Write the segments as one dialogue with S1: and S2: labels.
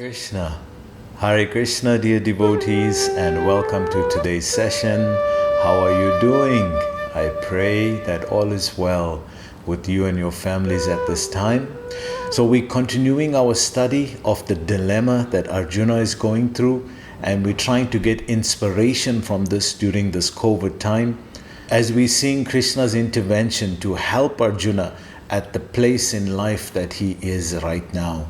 S1: Krishna. Hare Krishna, dear devotees, and welcome to today's session. How are you doing? I pray that all is well with you and your families at this time. So we're continuing our study of the dilemma that Arjuna is going through, and we're trying to get inspiration from this during this COVID time, as we're seeing Krishna's intervention to help Arjuna at the place in life that he is right now.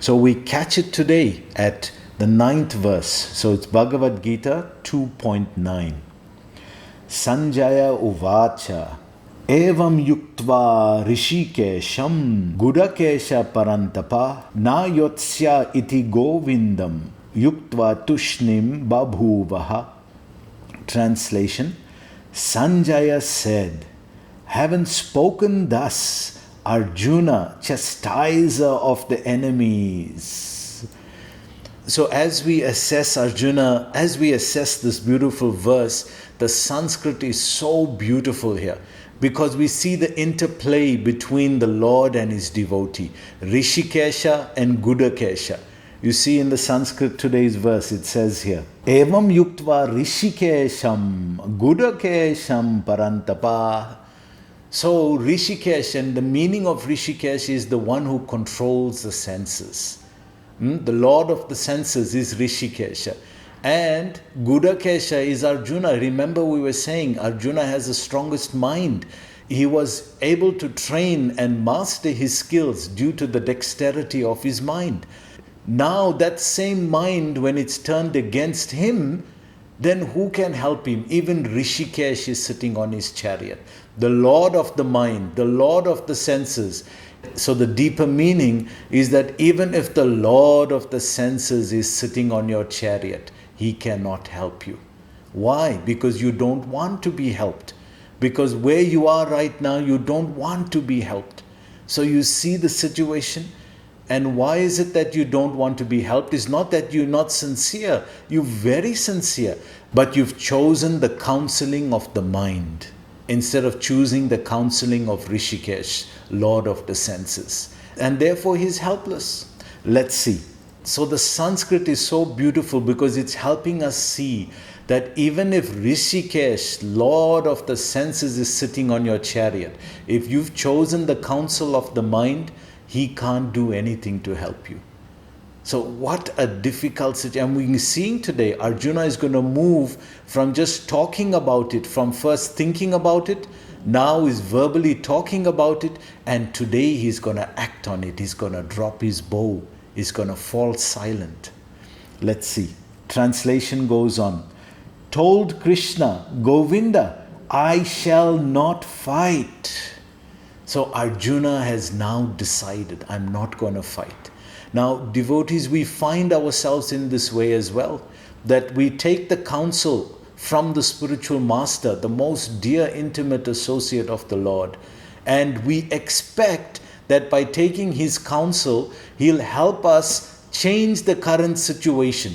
S1: So we catch it today at the 9th verse. So it's Bhagavad Gita 2.9. Sanjaya Uvacha Evam Yuktva Rishikesham Gudakesha Parantapa Na Yotsya Iti Govindam Yuktva Tushnim Babhuvaha. Translation: Sanjaya said, having spoken thus, Arjuna, chastiser of the enemies. So as we assess Arjuna, as we assess this beautiful verse, the Sanskrit is so beautiful here because we see the interplay between the Lord and his devotee, Rishikesha and Gudakesha. You see in the Sanskrit today's verse, it says here, Evam yuktva Rishikesham Gudakesham Parantapa. So Rishikesh, and the meaning of Rishikesh is the one who controls the senses. The Lord of the senses is Rishikesha. And Gudakesha is Arjuna. Remember we were saying Arjuna has the strongest mind. He was able to train and master his skills due to the dexterity of his mind. Now that same mind, when it's turned against him, then who can help him? Even Rishikesh is sitting on his chariot. The Lord of the mind, the Lord of the senses. So the deeper meaning is that even if the Lord of the senses is sitting on your chariot, he cannot help you. Why? Because you don't want to be helped. Because where you are right now, you don't want to be helped. So you see the situation. And why is it that you don't want to be helped? It's not that you're not sincere. You're very sincere. But you've chosen the counseling of the mind instead of choosing the counseling of Rishikesh, Lord of the senses. And therefore he's helpless. Let's see. So the Sanskrit is so beautiful because it's helping us see that even if Rishikesh, Lord of the senses, is sitting on your chariot, if you've chosen the counsel of the mind, he can't do anything to help you. So what a difficult situation. And we're seeing today, Arjuna is going to move from just talking about it, from first thinking about it, now is verbally talking about it, and today he's going to act on it. He's going to drop his bow. He's going to fall silent. Let's see. Translation goes on. Told Krishna, Govinda, I shall not fight. So Arjuna has now decided, I'm not going to fight. Now, devotees, we find ourselves in this way as well, that we take the counsel from the spiritual master, the most dear, intimate associate of the Lord, and we expect that by taking his counsel, he'll help us change the current situation.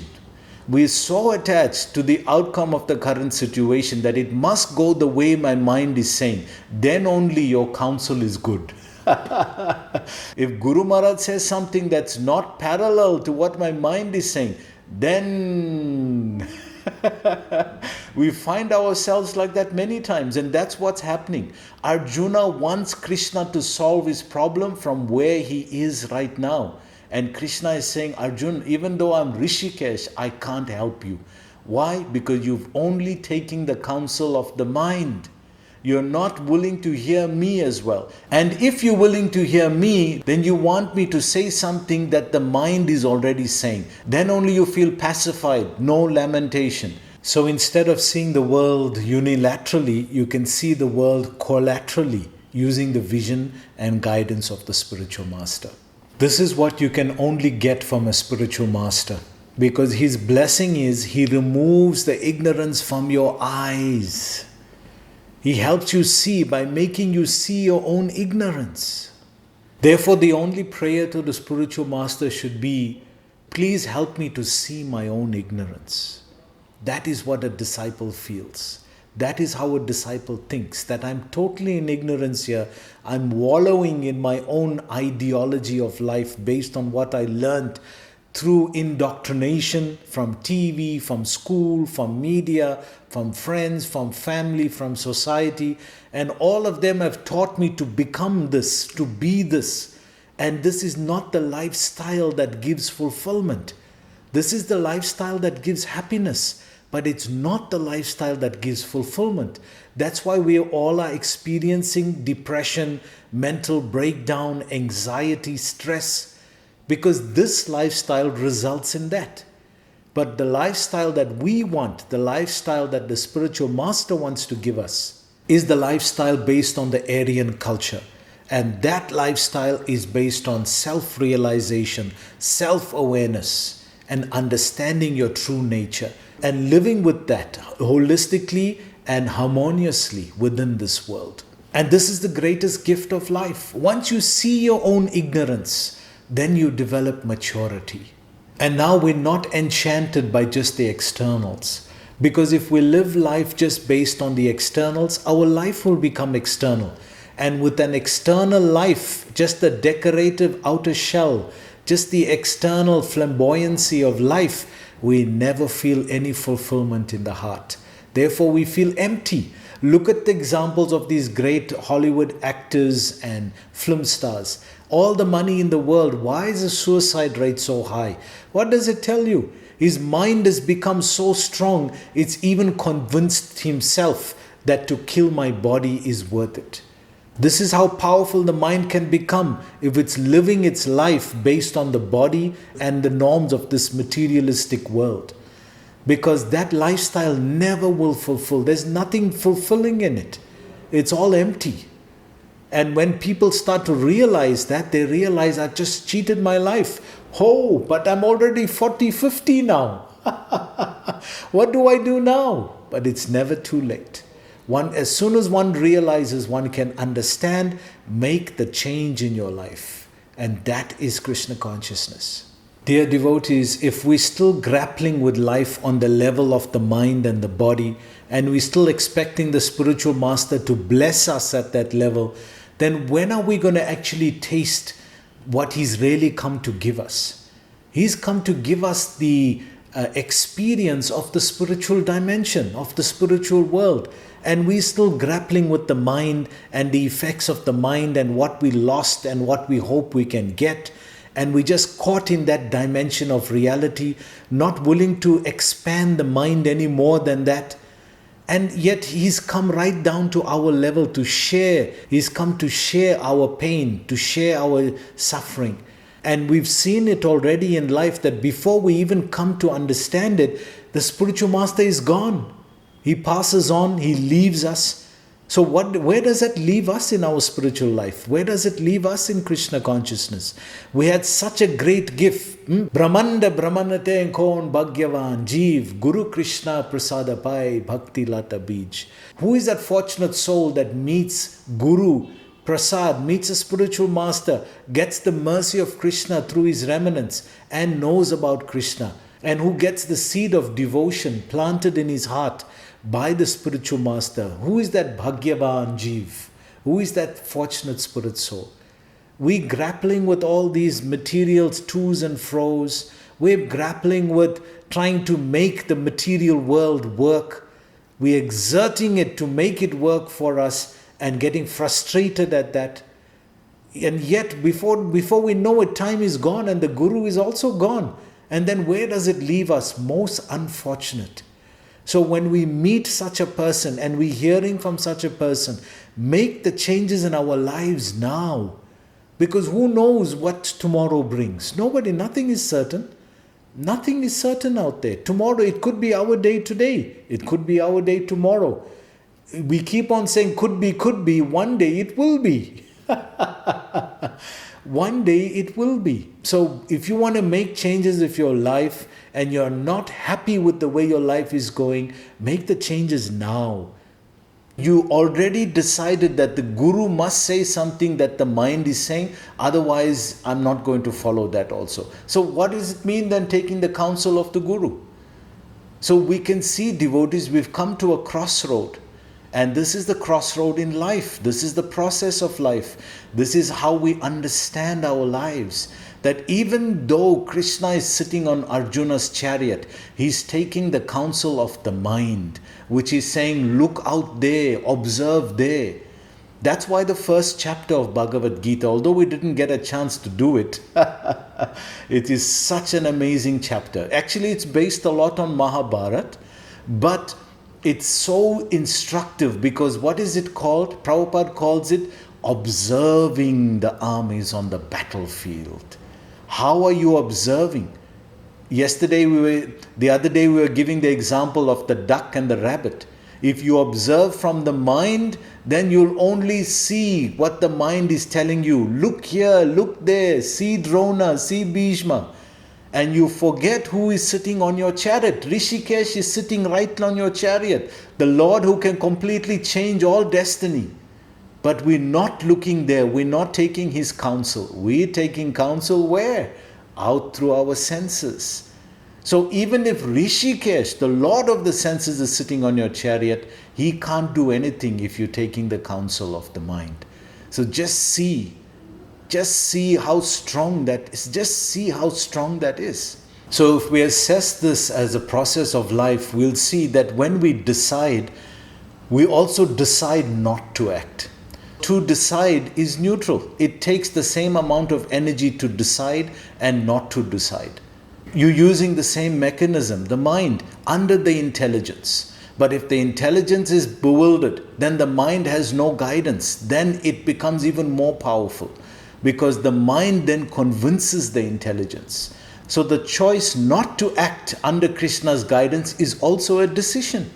S1: We're so attached to the outcome of the current situation that it must go the way my mind is saying. Then only your counsel is good. If Guru Maharaj says something that's not parallel to what my mind is saying, then we find ourselves like that many times, and that's what's happening. Arjuna wants Krishna to solve his problem from where he is right now. And Krishna is saying, Arjuna, even though I'm Rishikesh, I can't help you. Why? Because you've only taken the counsel of the mind. You're not willing to hear me as well. And if you're willing to hear me, then you want me to say something that the mind is already saying. Then only you feel pacified, no lamentation. So instead of seeing the world unilaterally, you can see the world collaterally using the vision and guidance of the spiritual master. This is what you can only get from a spiritual master, because his blessing is he removes the ignorance from your eyes. He helps you see by making you see your own ignorance. Therefore, the only prayer to the spiritual master should be, please help me to see my own ignorance. That is what a disciple feels. That is how a disciple thinks, that I'm totally in ignorance here. I'm wallowing in my own ideology of life based on what I learned through indoctrination from TV, from school, from media, from friends, from family, from society. And all of them have taught me to become this, to be this. And this is not the lifestyle that gives fulfillment. This is the lifestyle that gives happiness, but it's not the lifestyle that gives fulfillment. That's why we all are experiencing depression, mental breakdown, anxiety, stress, because this lifestyle results in that. But the lifestyle that we want, the lifestyle that the spiritual master wants to give us, is the lifestyle based on the Aryan culture. And that lifestyle is based on self-realization, self-awareness, and understanding your true nature, and living with that holistically and harmoniously within this world. And this is the greatest gift of life. Once you see your own ignorance, then you develop maturity. And now we're not enchanted by just the externals. Because if we live life just based on the externals, our life will become external. And with an external life, just the decorative outer shell, just the external flamboyancy of life, we never feel any fulfillment in the heart. Therefore, we feel empty. Look at the examples of these great Hollywood actors and film stars. All the money in the world, why is the suicide rate so high? What does it tell you? His mind has become so strong, it's even convinced himself that to kill my body is worth it. This is how powerful the mind can become if it's living its life based on the body and the norms of this materialistic world. Because that lifestyle never will fulfill. There's nothing fulfilling in it. It's all empty. And when people start to realize that, they realize, I've just cheated my life. Oh, but I'm already 40, 50 now. What do I do now? But it's never too late. As soon as one realizes, one can understand, make the change in your life. And that is Krishna consciousness. Dear devotees, if we're still grappling with life on the level of the mind and the body, and we're still expecting the spiritual master to bless us at that level, then when are we going to actually taste what he's really come to give us? He's come to give us the experience of the spiritual dimension, of the spiritual world. And we're still grappling with the mind and the effects of the mind and what we lost and what we hope we can get. And we're just caught in that dimension of reality, not willing to expand the mind any more than that. And yet he's come right down to our level to share. He's come to share our pain, to share our suffering. And we've seen it already in life that before we even come to understand it, the spiritual master is gone. He passes on, he leaves us. So where does that leave us in our spiritual life? Where does it leave us in Krishna consciousness? We had such a great gift. Brahmanda Brahmanate Kon Bhagyavan Jeev Guru Krishna Prasada Pai Bhakti Lata Bij. Who is that fortunate soul that meets Guru Prasad, meets a spiritual master, gets the mercy of Krishna through his remnants and knows about Krishna, and who gets the seed of devotion planted in his heart by the spiritual master? Who is that Bhagyavan Jeev? Who is that fortunate spirit soul? We grappling with all these materials, to's and fro's. We're grappling with trying to make the material world work. We're exerting it to make it work for us and getting frustrated at that. And yet before we know it, time is gone and the Guru is also gone. And then where does it leave us? Most unfortunate. So when we meet such a person and we're hearing from such a person, make the changes in our lives now. Because who knows what tomorrow brings? Nothing is certain. Nothing is certain out there. Tomorrow, it could be our day today. It could be our day tomorrow. We keep on saying could be. One day it will be. One day it will be. So if you want to make changes of your life and you're not happy with the way your life is going, make the changes now. You already decided that the Guru must say something that the mind is saying, otherwise I'm not going to follow that also. So what does it mean then taking the counsel of the Guru? So we can see, devotees, we've come to a crossroad. And this is the crossroad in life. This is the process of life. This is how we understand our lives. that even though Krishna is sitting on Arjuna's chariot, he's taking the counsel of the mind, which is saying, look out there, observe there. That's why the first chapter of Bhagavad Gita, although we didn't get a chance to do it, it is such an amazing chapter. Actually, it's based a lot on Mahabharata, but it's so instructive because what is it called? Prabhupada calls it observing the armies on the battlefield. How are you observing? The other day we were giving the example of the duck and the rabbit. If you observe from the mind, then you'll only see what the mind is telling you. Look here, look there, see Drona, see Bhishma. And you forget who is sitting on your chariot. Rishikesh is sitting right on your chariot. The Lord who can completely change all destiny. But we're not looking there. We're not taking his counsel. We're taking counsel where? Out through our senses. So even if Rishikesh, the Lord of the senses, is sitting on your chariot, he can't do anything if you're taking the counsel of the mind. So just see how strong that is. Just see how strong that is. So if we assess this as a process of life, we'll see that when we decide, we also decide not to act. To decide is neutral. It takes the same amount of energy to decide and not to decide. You're using the same mechanism, the mind, under the intelligence. But if the intelligence is bewildered, then the mind has no guidance. Then it becomes even more powerful because the mind then convinces the intelligence. So the choice not to act under Krishna's guidance is also a decision.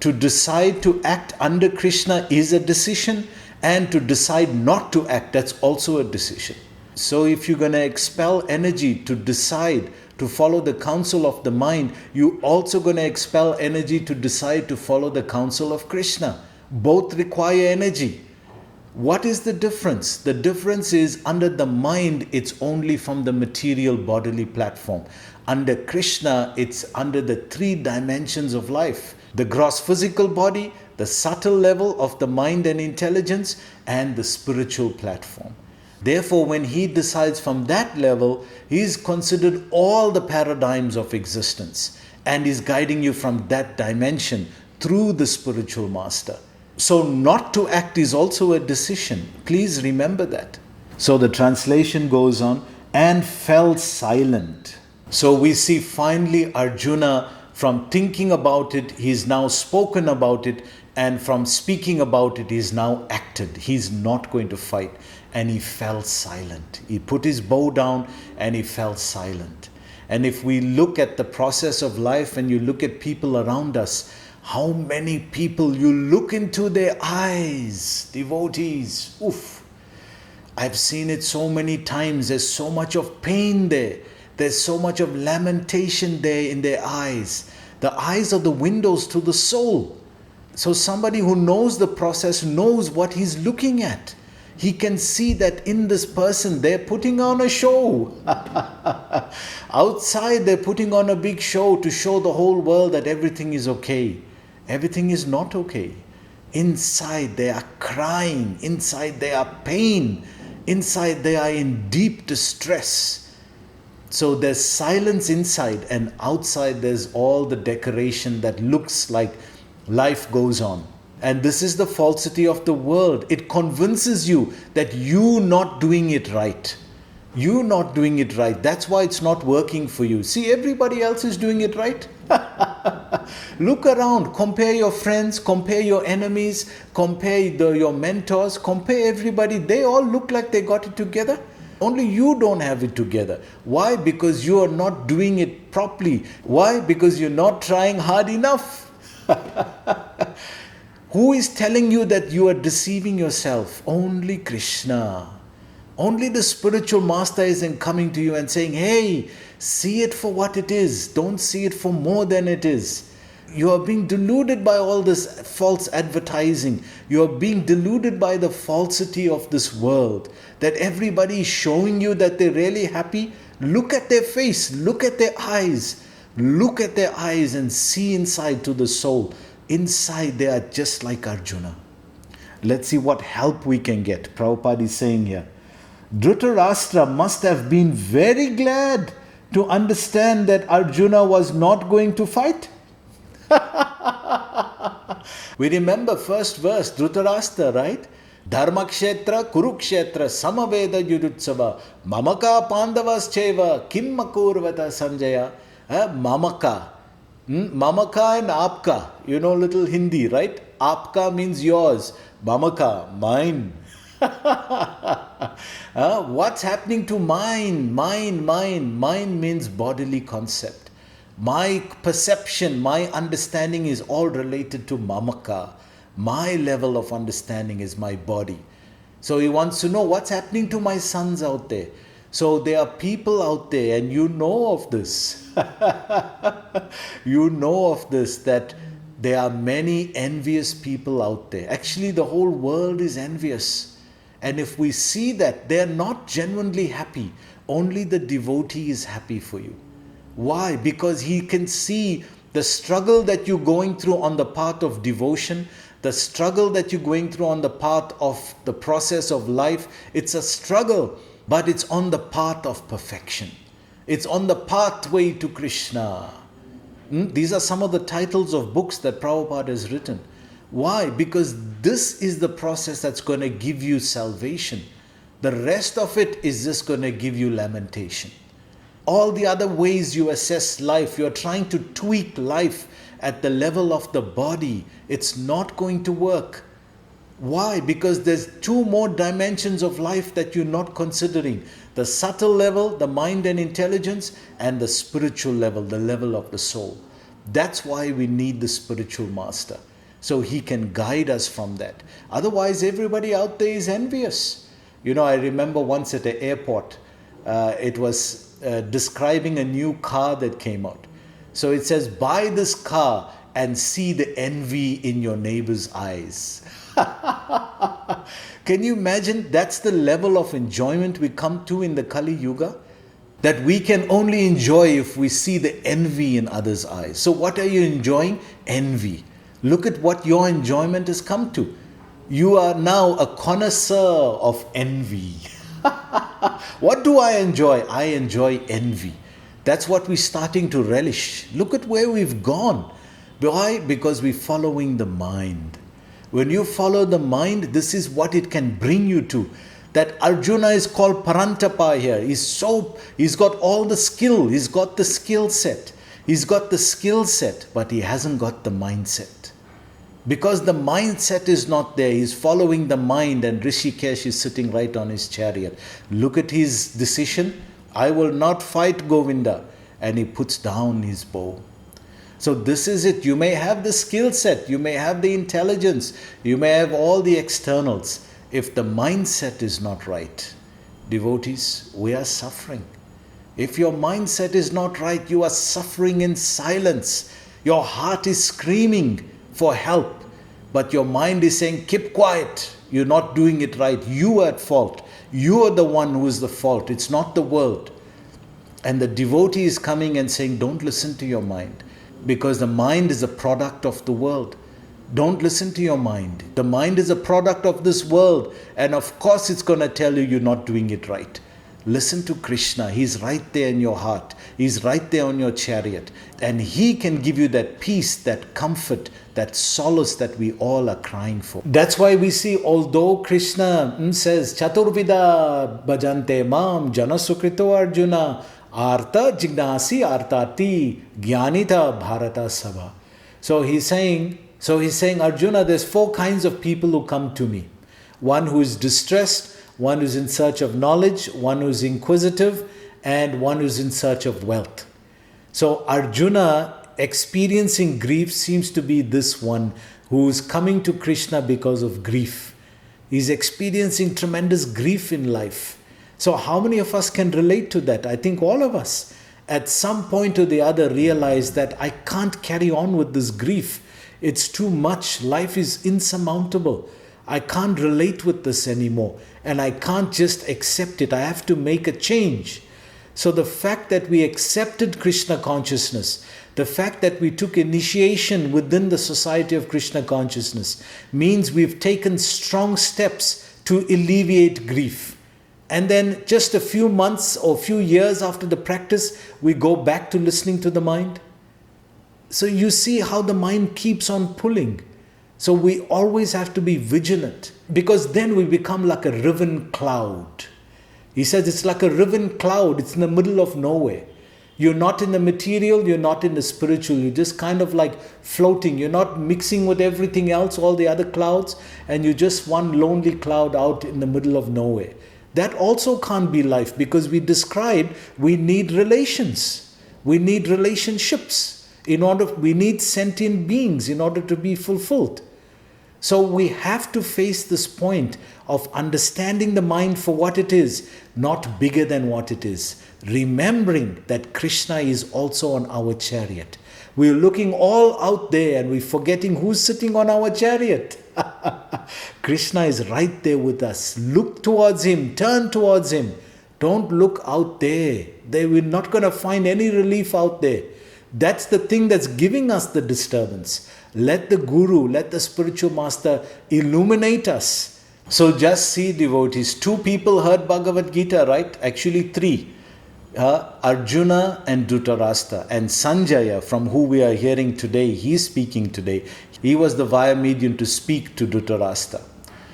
S1: To decide to act under Krishna is a decision, and to decide not to act, that's also a decision. So if you're going to expel energy to decide to follow the counsel of the mind, you're also going to expel energy to decide to follow the counsel of Krishna. Both require energy. What is the difference? The difference is under the mind, it's only from the material bodily platform. Under Krishna, it's under the three dimensions of life. The gross physical body, the subtle level of the mind and intelligence, and the spiritual platform. Therefore, when he decides from that level, he is considered all the paradigms of existence and is guiding you from that dimension through the spiritual master. So not to act is also a decision. Please remember that. So the translation goes on, and fell silent. So we see finally Arjuna, from thinking about it, he's now spoken about it, and from speaking about it, he's now acted. He's not going to fight. And he fell silent. He put his bow down and he fell silent. And if we look at the process of life and you look at people around us, how many people you look into their eyes, devotees, oof. I've seen it so many times. There's so much of pain there. There's so much of lamentation there in their eyes. The eyes are the windows to the soul. So somebody who knows the process knows what he's looking at. He can see that in this person, they're putting on a show. Outside, they're putting on a big show to show the whole world that everything is okay. Everything is not okay. Inside, they are crying. Inside, they are pain. Inside, they are in deep distress. So there's silence inside, and outside, there's all the decoration that looks like life goes on. And this is the falsity of the world. It convinces you that you're not doing it right. You're not doing it right. That's why it's not working for you. See, everybody else is doing it right. Look around. Compare your friends. Compare your enemies. Compare your mentors. Compare everybody. They all look like they got it together. Only you don't have it together. Why? Because you are not doing it properly. Why? Because you're not trying hard enough. Who is telling you that you are deceiving yourself? Only Krishna. Only the spiritual master isn't coming to you and saying, hey, see it for what it is. Don't see it for more than it is. You are being deluded by all this false advertising. You are being deluded by the falsity of this world. That everybody is showing you that they're really happy. Look at their face. Look at their eyes. Look at their eyes and see inside to the soul. Inside they are just like Arjuna. Let's see what help we can get. Prabhupada is saying here. Dhritarashtra must have been very glad to understand that Arjuna was not going to fight. We remember first verse, Dhritarashtra, right? Dharmakshetra, Kurukshetra, Samaveda Yudutsava, Mamaka Pandavascheva, Kim Makurvata Sanjaya, Mamaka. Mamaka and Apka, you know little Hindi, right? Apka means yours, Mamaka, mine. What's happening to mine? Mine means bodily concept. My perception, my understanding is all related to Mamaka. My level of understanding is my body. So he wants to know what's happening to my sons out there. So there are people out there, and you know of this. You know of this, that there are many envious people out there. Actually, the whole world is envious. And if we see that, they're not genuinely happy. Only the devotee is happy for you. Why? Because he can see the struggle that you're going through on the path of devotion, the struggle that you're going through on the path of the process of life. It's a struggle, but it's on the path of perfection. It's on the pathway to Krishna. These are some of the titles of books that Prabhupada has written. Why? Because this is the process that's going to give you salvation. The rest of it is just going to give you lamentation. All the other ways you assess life, you're trying to tweak life at the level of the body. It's not going to work. Why? Because there's two more dimensions of life that you're not considering. The subtle level, the mind and intelligence, and the spiritual level, the level of the soul. That's why we need the spiritual master. So he can guide us from that. Otherwise, everybody out there is envious. You know, I remember once at the airport, it was describing a new car that came out. So it says, buy this car and see the envy in your neighbor's eyes. Can you imagine? That's the level of enjoyment we come to in the Kali Yuga. That we can only enjoy if we see the envy in others' eyes. So what are you enjoying? Envy. Look at what your enjoyment has come to. You are now a connoisseur of envy. What do I enjoy? I enjoy envy. That's what we're starting to relish. Look at where we've gone. Why? Because we're following the mind. When you follow the mind, this is what it can bring you to. That Arjuna is called Parantapa here. He's got all the skill. He's got the skill set. He's got the skill set, but he hasn't got the mindset. Because the mindset is not there. He's following the mind, and Rishikesh is sitting right on his chariot. Look at his decision. I will not fight Govinda. And he puts down his bow. So this is it. You may have the skill set. You may have the intelligence. You may have all the externals. If the mindset is not right, devotees, we are suffering. If your mindset is not right, you are suffering in silence. Your heart is screaming for help, but your mind is saying, keep quiet. You're not doing it right. You are at fault. You are the one who is the fault. It's not the world. And the devotee is coming and saying, don't listen to your mind, because the mind is a product of the world. Don't listen to your mind. The mind is a product of this world, and of course it's going to tell you you're not doing it right. Listen to Krishna. He's right there in your heart. He's right there on your chariot. And he can give you that peace, that comfort, that solace that we all are crying for. That's why we see, although Krishna says, Chaturvida bhajante mam janasukrito Arjuna artha jignasi artati jnanita bharata sabha. So he's saying, Arjuna, there's 4 kinds of people who come to me. One who is distressed, one who's in search of knowledge, one who's inquisitive, and one who's in search of wealth. So Arjuna, experiencing grief, seems to be this one who's coming to Krishna because of grief. He's experiencing tremendous grief in life. So how many of us can relate to that? I think all of us at some point or the other realize that I can't carry on with this grief. It's too much. Life is insurmountable. I can't relate with this anymore, and I can't just accept it. I have to make a change. So the fact that we accepted Krishna consciousness, the fact that we took initiation within the society of Krishna consciousness, means we've taken strong steps to alleviate grief. And then just a few months or few years after the practice, we go back to listening to the mind. So you see how the mind keeps on pulling. So we always have to be vigilant, because then we become like a riven cloud. He says it's like a riven cloud. It's in the middle of nowhere. You're not in the material, you're not in the spiritual. You're just kind of like floating. You're not mixing with everything else, all the other clouds, and you're just one lonely cloud out in the middle of nowhere. That also can't be life, because we described we need relations. We need relationships. We need sentient beings in order to be fulfilled. So we have to face this point of understanding the mind for what it is, not bigger than what it is. Remembering that Krishna is also on our chariot. We're looking all out there and we're forgetting who's sitting on our chariot. Krishna is right there with us. Look towards him, turn towards him. Don't look out there. We're not going to find any relief out there. That's the thing that's giving us the disturbance. Let the Guru, let the spiritual master illuminate us. So just see, devotees, 2 people heard Bhagavad Gita, right? Actually 3. Arjuna and Dhritarashtra. And Sanjaya, from who we are hearing today, he's speaking today. He was the via medium to speak to Dhritarashtra.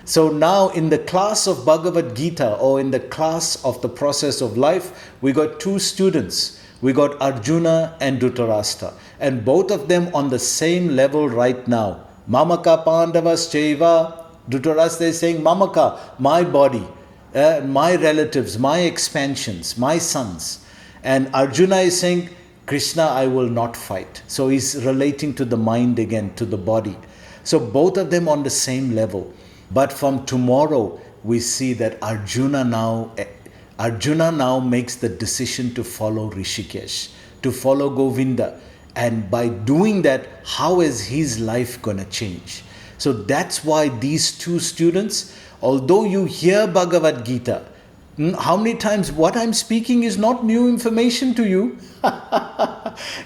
S1: So now in the class of Bhagavad Gita, or in the class of the process of life, we got 2 students. We got Arjuna and Dhritarashtra, and both of them on the same level right now. Mamaka Pandavas Cheva. Dhritarashtra is saying, Mamaka, my body, my relatives, my expansions, my sons. And Arjuna is saying, Krishna, I will not fight. So he's relating to the mind again, to the body. So both of them on the same level. But from tomorrow, we see that Arjuna now makes the decision to follow Rishikesh, to follow Govinda. And by doing that, how is his life going to change? So that's why these 2 students, although you hear Bhagavad Gita, how many times what I'm speaking is not new information to you?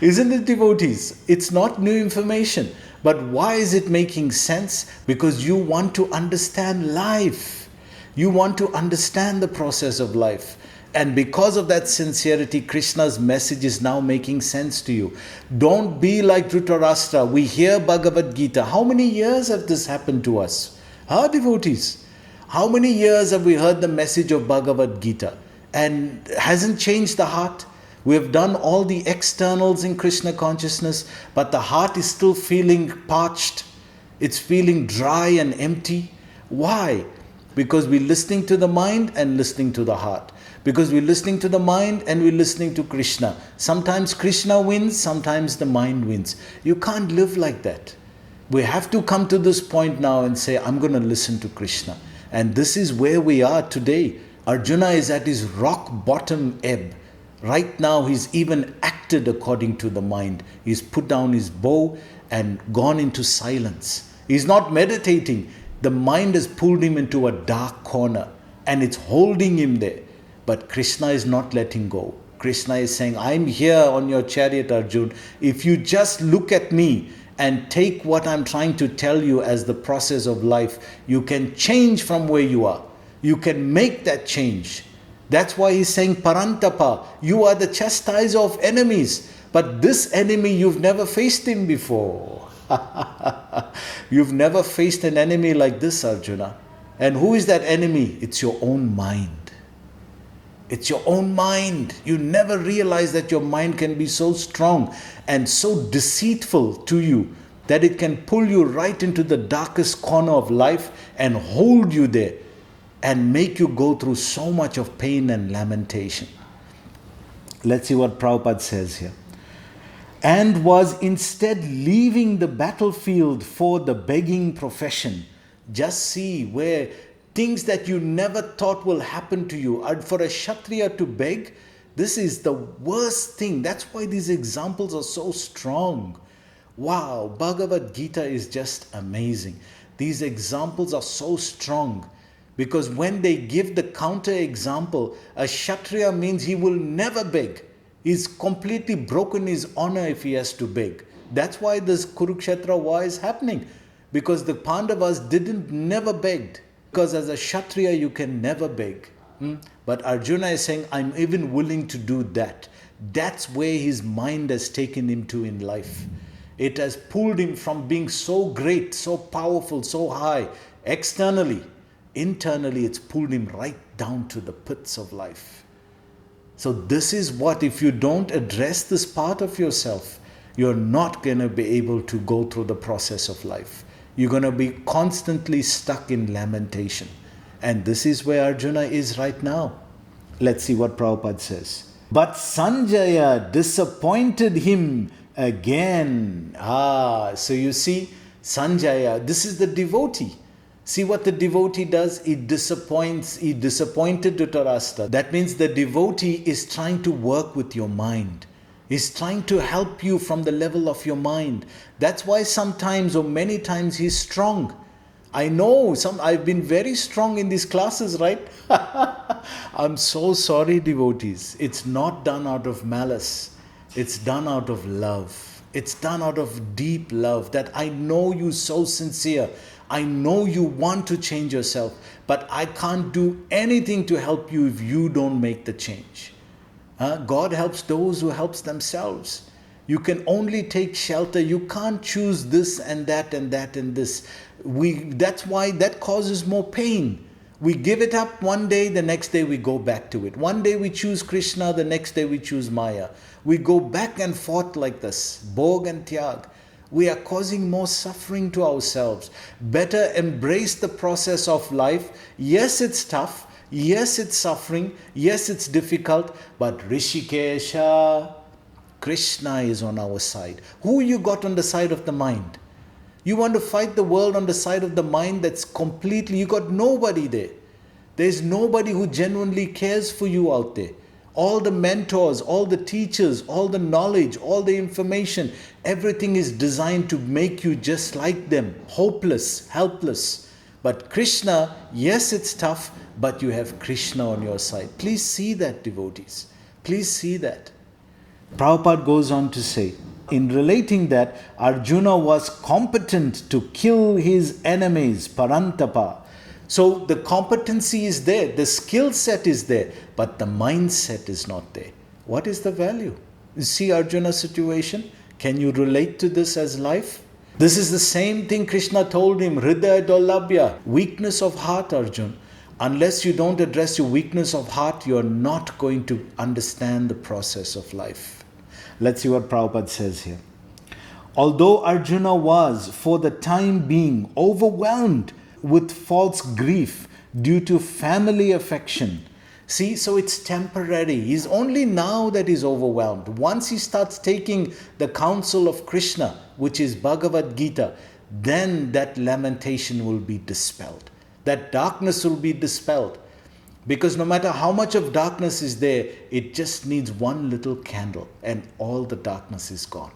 S1: Isn't it, devotees? It's not new information. But why is it making sense? Because you want to understand life. You want to understand the process of life. And because of that sincerity, Krishna's message is now making sense to you. Don't be like Dhritarashtra. We hear Bhagavad Gita. How many years have this happened to us? Devotees? How many years have we heard the message of Bhagavad Gita? And hasn't changed the heart? We have done all the externals in Krishna consciousness, but the heart is still feeling parched. It's feeling dry and empty. Why? Because we're listening to the mind and listening to the heart. Because we're listening to the mind and we're listening to Krishna. Sometimes Krishna wins, sometimes the mind wins. You can't live like that. We have to come to this point now and say, I'm going to listen to Krishna. And this is where we are today. Arjuna is at his rock bottom ebb. Right now he's even acted according to the mind. He's put down his bow and gone into silence. He's not meditating. The mind has pulled him into a dark corner and it's holding him there. But Krishna is not letting go. Krishna is saying, I'm here on your chariot, Arjun. If you just look at me and take what I'm trying to tell you as the process of life, you can change from where you are. You can make that change. That's why he's saying, Parantapa, you are the chastiser of enemies. But this enemy, you've never faced him before. You've never faced an enemy like this, Arjuna. And who is that enemy? It's your own mind. It's your own mind. You never realize that your mind can be so strong and so deceitful to you that it can pull you right into the darkest corner of life and hold you there and make you go through so much of pain and lamentation. Let's see what Prabhupada says here. And was instead leaving the battlefield for the begging profession. Just see where things that you never thought will happen to you. For a Kshatriya to beg, this is the worst thing. That's why these examples are so strong. Wow, Bhagavad Gita is just amazing. These examples are so strong because when they give the counter example, a Kshatriya means he will never beg. He's completely broken his honor if he has to beg. That's why this Kurukshetra war is happening, because the Pandavas never begged. Because as a Kshatriya, you can never beg. But Arjuna is saying, I'm even willing to do that. That's where his mind has taken him to in life. It has pulled him from being so great, so powerful, so high, externally. Internally, it's pulled him right down to the pits of life. So this is what, if you don't address this part of yourself, you're not going to be able to go through the process of life. You're going to be constantly stuck in lamentation. And this is where Arjuna is right now. Let's see what Prabhupada says. But Sanjaya disappointed him again. So you see, Sanjaya, this is the devotee. See what the devotee does? He disappointed Dhritarashtra. That means the devotee is trying to work with your mind. He's trying to help you from the level of your mind. That's why sometimes or many times he's strong. I know I've been very strong in these classes, right? I'm so sorry, devotees. It's not done out of malice. It's done out of love. It's done out of deep love, that I know you so sincere. I know you want to change yourself, but I can't do anything to help you if you don't make the change. God helps those who helps themselves. You can only take shelter. You can't choose this and that and that and this. That's why that causes more pain. We give it up one day, the next day we go back to it. One day we choose Krishna, the next day we choose Maya. We go back and forth like this, Bhog and Tyag. We are causing more suffering to ourselves. Better embrace the process of life. Yes, it's tough. Yes, it's suffering. Yes, it's difficult. But Rishikesha, Krishna is on our side. Who you got on the side of the mind? You want to fight the world on the side of the mind that's completely, you got nobody there. There's nobody who genuinely cares for you out there. All the mentors, all the teachers, all the knowledge, all the information, everything is designed to make you just like them, hopeless, helpless. But Krishna, yes, it's tough, but you have Krishna on your side. Please see that, devotees. Please see that. Prabhupada goes on to say, in relating that, Arjuna was competent to kill his enemies, Parantapa. So the competency is there, the skill set is there, but the mindset is not there. What is the value? You see Arjuna's situation? Can you relate to this as life? This is the same thing Krishna told him, Hridaya Dolabhya, weakness of heart, Arjuna. Unless you don't address your weakness of heart, you are not going to understand the process of life. Let's see what Prabhupada says here. Although Arjuna was, for the time being, overwhelmed with false grief due to family affection. See, so it's temporary. He's only now that he's overwhelmed. Once he starts taking the counsel of Krishna, which is Bhagavad Gita, then that lamentation will be dispelled. That darkness will be dispelled. Because no matter how much of darkness is there, it just needs one little candle and all the darkness is gone.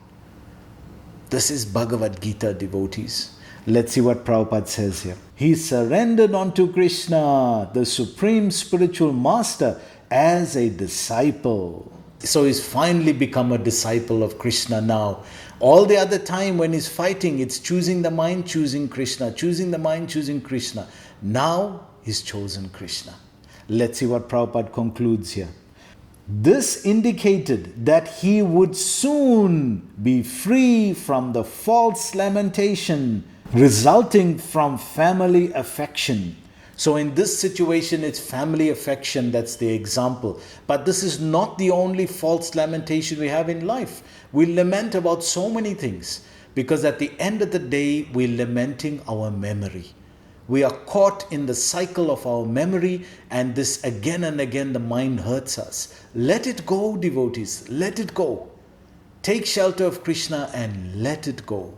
S1: This is Bhagavad Gita, devotees. Let's see what Prabhupada says here. He surrendered unto Krishna, the supreme spiritual master, as a disciple. So he's finally become a disciple of Krishna now. All the other time when he's fighting, it's choosing the mind, choosing Krishna, choosing the mind, choosing Krishna. Now he's chosen Krishna. Let's see what Prabhupada concludes here. This indicated that he would soon be free from the false lamentation resulting from family affection. So in this situation, it's family affection, that's the example. But this is not the only false lamentation we have in life. We lament about so many things because at the end of the day, we're lamenting our memory. We are caught in the cycle of our memory, and this again and again the mind hurts us. Let it go, devotees. Let it go. Take shelter of Krishna and let it go.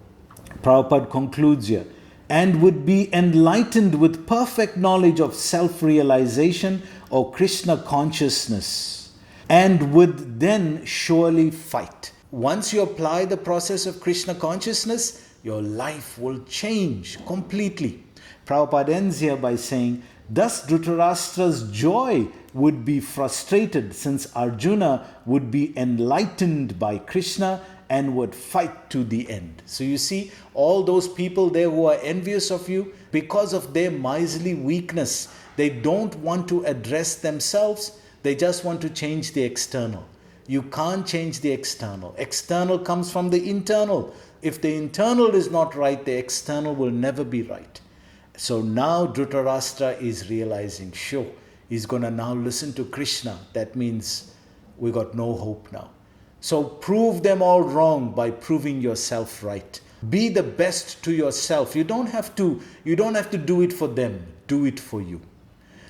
S1: Prabhupada concludes here, and would be enlightened with perfect knowledge of self-realization or Krishna consciousness, and would then surely fight. Once you apply the process of Krishna consciousness, your life will change completely. Prabhupada ends here by saying, thus Dhritarashtra's joy would be frustrated since Arjuna would be enlightened by Krishna and would fight to the end. So you see, all those people there who are envious of you, because of their miserly weakness, they don't want to address themselves. They just want to change the external. You can't change the external. External comes from the internal. If the internal is not right, the external will never be right. So now Dhritarashtra is realizing, sure, he's going to now listen to Krishna. That means we got no hope now. So prove them all wrong by proving yourself right. Be the best to yourself. You don't have to do it for them. Do it for you.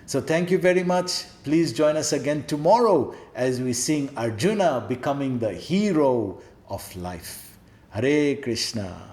S1: So thank you very much. Please join us again tomorrow as we sing Arjuna becoming the hero of life. Hare Krishna.